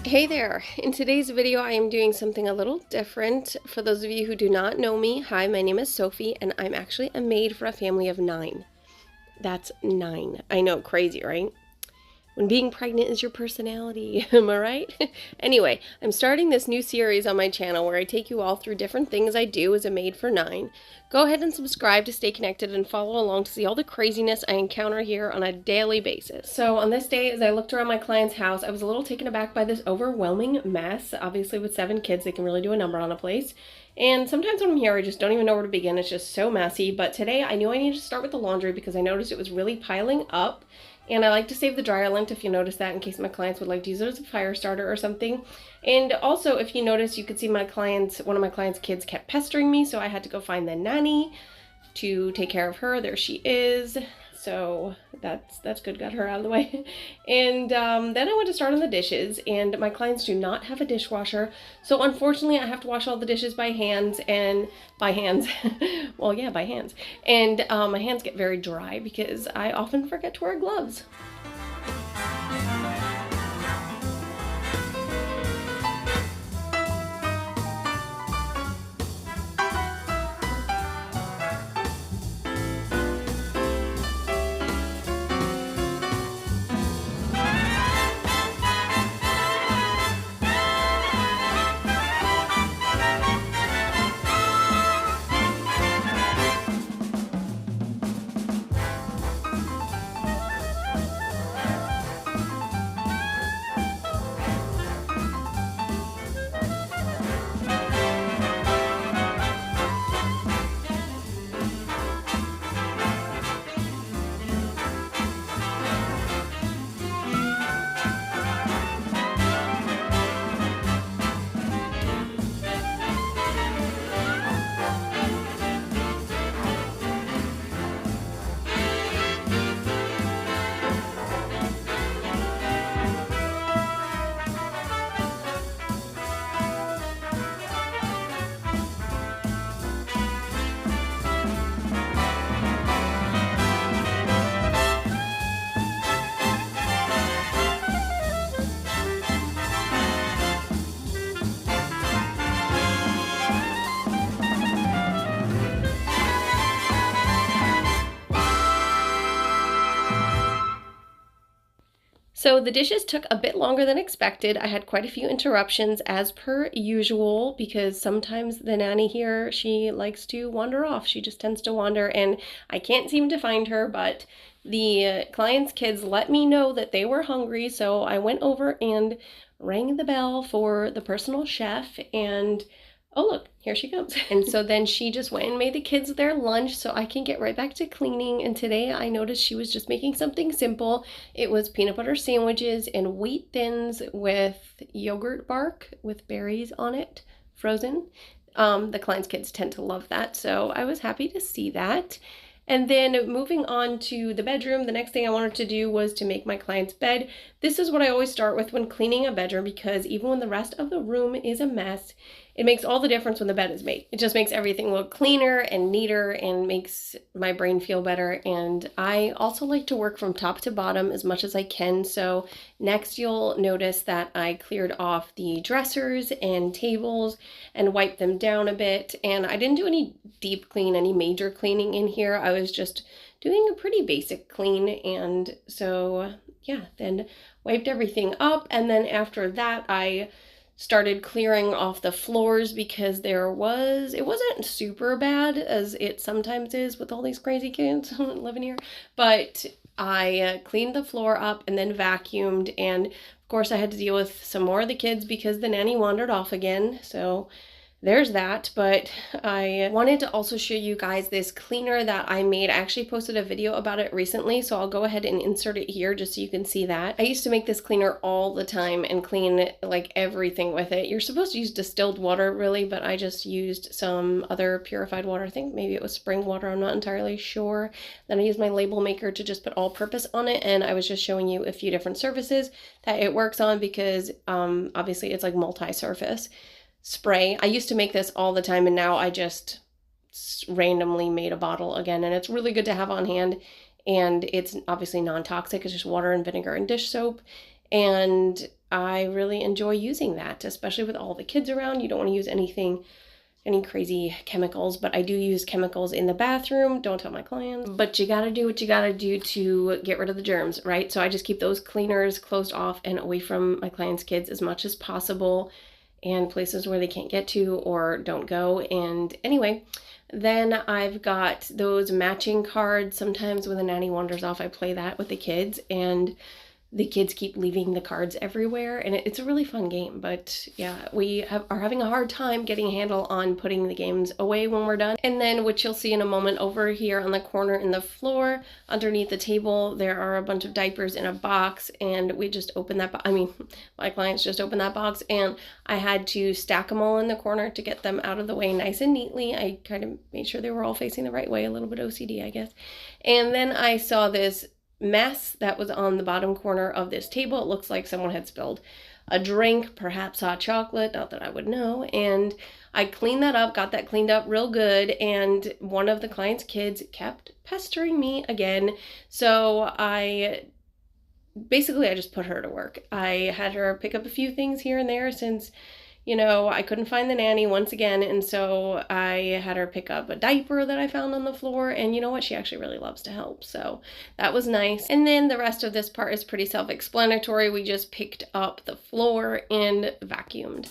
Hey there! In today's video I am doing something a little different. For those of you who do not know me, hi, my name is Sophie and I'm actually a maid for a family of 9. That's 9. I know, crazy, right? When being pregnant is your personality, am I right? Anyway, I'm starting this new series on my channel where I take you all through different things I do as a maid for 9. Go ahead and subscribe to stay connected and follow along to see all the craziness I encounter here on a daily basis. So on this day, as I looked around my client's house, I was a little taken aback by this overwhelming mess. Obviously with 7 kids, they can really do a number on a place. And sometimes when I'm here, I just don't even know where to begin. It's just so messy. But today I knew I needed to start with the laundry because I noticed it was really piling up. And I like to save the dryer lint, if you notice that, in case my clients would like to use it as a fire starter or something. And also, if you notice, you could see one of my clients' kids kept pestering me, so I had to go find the nanny to take care of her. There she is. So that's good, got her out of the way. And then I went to start on the dishes, and my clients do not have a dishwasher, so unfortunately I have to wash all the dishes by hands, well, yeah, by hands, and my hands get very dry because I often forget to wear gloves. So the dishes took a bit longer than expected. I had quite a few interruptions as per usual because sometimes the nanny here, she likes to wander off. She just tends to wander and I can't seem to find her, but the client's kids let me know that they were hungry, so I went over and rang the bell for the personal chef and oh look, here she comes. And so then she just went and made the kids their lunch so I can get right back to cleaning. And today I noticed she was just making something simple. It was peanut butter sandwiches and wheat thins with yogurt bark with berries on it, frozen. The client's kids tend to love that, so I was happy to see that. And then moving on to the bedroom, the next thing I wanted to do was to make my client's bed. This is what I always start with when cleaning a bedroom because even when the rest of the room is a mess, it makes all the difference when the bed is made. It just makes everything look cleaner and neater and makes my brain feel better. And I also like to work from top to bottom as much as I can. So next you'll notice that I cleared off the dressers and tables and wiped them down a bit. And I didn't do any deep clean, any major cleaning in here. I was just doing a pretty basic clean. And so yeah, then wiped everything up. And then after that, I started clearing off the floors because it wasn't super bad as it sometimes is with all these crazy kids living here, but I cleaned the floor up and then vacuumed, and of course I had to deal with some more of the kids because the nanny wandered off again, so there's that. But I wanted to also show you guys this cleaner that I made. I actually posted a video about it recently, so I'll go ahead and insert it here just so you can see that. I used to make this cleaner all the time and clean like everything with it. You're supposed to use distilled water really, but I just used some other purified water. I think maybe it was spring water, I'm not entirely sure. Then I used my label maker to just put all purpose on it, and I was just showing you a few different surfaces that it works on because obviously it's like multi-surface spray. I used to make this all the time and now I just randomly made a bottle again, and it's really good to have on hand, and it's obviously non-toxic. It's just water and vinegar and dish soap, And I really enjoy using that, especially with all the kids around. You don't want to use any crazy chemicals, but I do use chemicals in the bathroom. Don't tell my clients, but you gotta do what you gotta do to get rid of the germs, right? So I just keep those cleaners closed off and away from my clients' kids as much as possible, and places where they can't get to or don't go. And anyway, then I've got those matching cards. Sometimes when the nanny wanders off, I play that with the kids, and the kids keep leaving the cards everywhere, and it's a really fun game. But yeah, we are having a hard time getting a handle on putting the games away when we're done. And then, which you'll see in a moment, over here on the corner in the floor underneath the table, there are a bunch of diapers in a box, and we just opened that my clients just opened that box, and I had to stack them all in the corner to get them out of the way nice and neatly. I kind of made sure they were all facing the right way, a little bit OCD, I guess. And then I saw this mess that was on the bottom corner of this table. It looks like someone had spilled a drink, perhaps hot chocolate, not that I would know. And I cleaned that up, got that cleaned up real good, and one of the client's kids kept pestering me again. So I just put her to work. I had her pick up a few things here and there since, I couldn't find the nanny once again, and so I had her pick up a diaper that I found on the floor, and you know what? She actually really loves to help, so that was nice. And then the rest of this part is pretty self-explanatory. We just picked up the floor and vacuumed.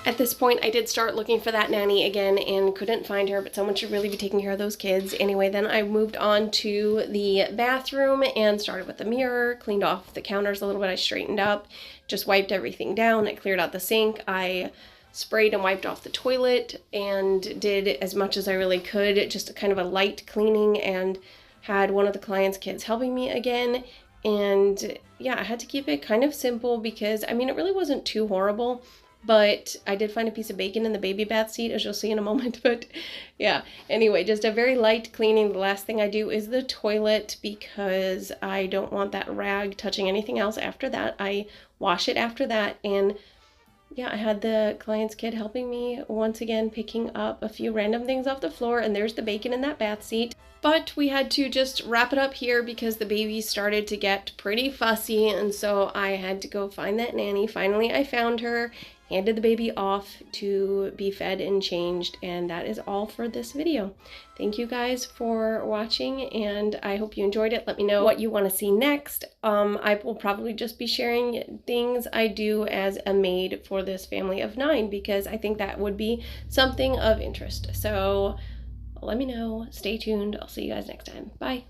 At this point, I did start looking for that nanny again and couldn't find her, but someone should really be taking care of those kids. Anyway, then I moved on to the bathroom and started with the mirror, cleaned off the counters a little bit. I straightened up, just wiped everything down. I cleared out the sink. I sprayed and wiped off the toilet and did as much as I really could, just kind of a light cleaning, and had one of the client's kids helping me again. And yeah, I had to keep it kind of simple because, it really wasn't too horrible. But I did find a piece of bacon in the baby bath seat, as you'll see in a moment. But yeah, anyway, just a very light cleaning. The last thing I do is the toilet because I don't want that rag touching anything else after that. I wash it after that. And yeah, I had the client's kid helping me once again, picking up a few random things off the floor. And there's the bacon in that bath seat. But we had to just wrap it up here because the baby started to get pretty fussy. And so I had to go find that nanny. Finally, I found her, handed the baby off to be fed and changed, and that is all for this video. Thank you guys for watching, and I hope you enjoyed it. Let me know what you want to see next. I will probably just be sharing things I do as a maid for this family of 9 because I think that would be something of interest. So let me know. Stay tuned. I'll see you guys next time. Bye.